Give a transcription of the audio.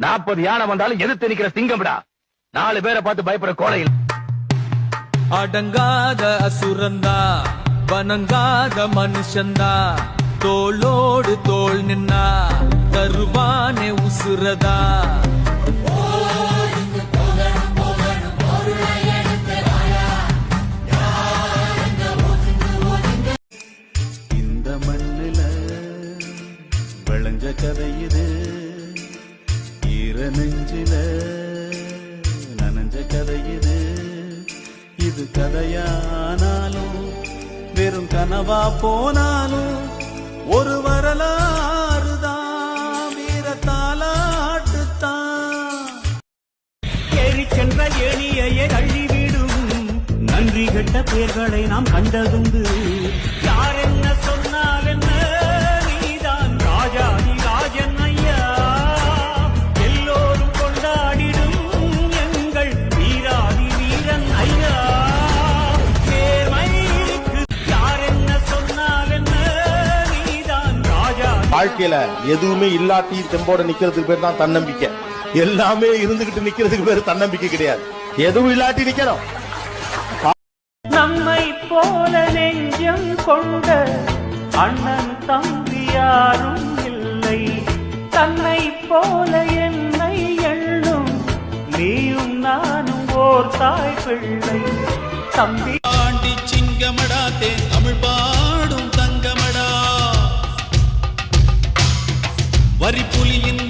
40 யானை வந்தாலும் எதிர்த்து நிக்கிற சிங்கம்டா. 4 பேரை பார்த்து பயப்பட கோலையில் அடங்காத அசுரந்தா, வணங்காத மனுஷந்தா, தோளோடு தோள் நின்னா தருவானே உசுரதா. இந்த மண்ணில விளைஞ்ச கதை இது, ஈர நெஞ்சில நனைஞ்ச கதை இது. இது கதையானாலும் வெறும் கனவா போனாலும் ஒரு வரலாறுதான், வீரத்தாலாட்டுத்தான். ஏறி சென்ற எளியை தள்ளிவிடும் நன்றி கெட்ட பேர்களை நாம் கண்டதுண்டு. யார் என்ன சொன்னால் என்ன, நீதான் ராஜாதி ராஜன் ஐயா. எல்லோரும் கொண்டாடிடும் எங்கள் வீராதி வீரன் ஐயா. நேர்மைக்கு யார் என்ன சொன்னால் என்ன, நீதான் ராஜா. வாழ்க்கையில எதுவுமே இல்லாட்டி தெம்போட நிக்கிறதுக்கு பேர் தான் தன்னம்பிக்கை. எல்லாமே இருந்துகிட்டு நிக்கிறதுக்கு பேர் தன்னம்பிக்கை கிடையாது. எதுவும் இல்லாட்டி நிக்கிறோம். நம்மை போல நெஞ்சம் கொண்ட அண்ணன் தம்பி யாரும் இல்லை. தன்னை போல என்னை எண்ணும் நீயும் நானும் ஓர் தாய் பிள்ளை. தம்பி ஆண்டி சிங்கமடா, தேன் தமிழ் பாடும் தங்கமடா, வரி புலியின்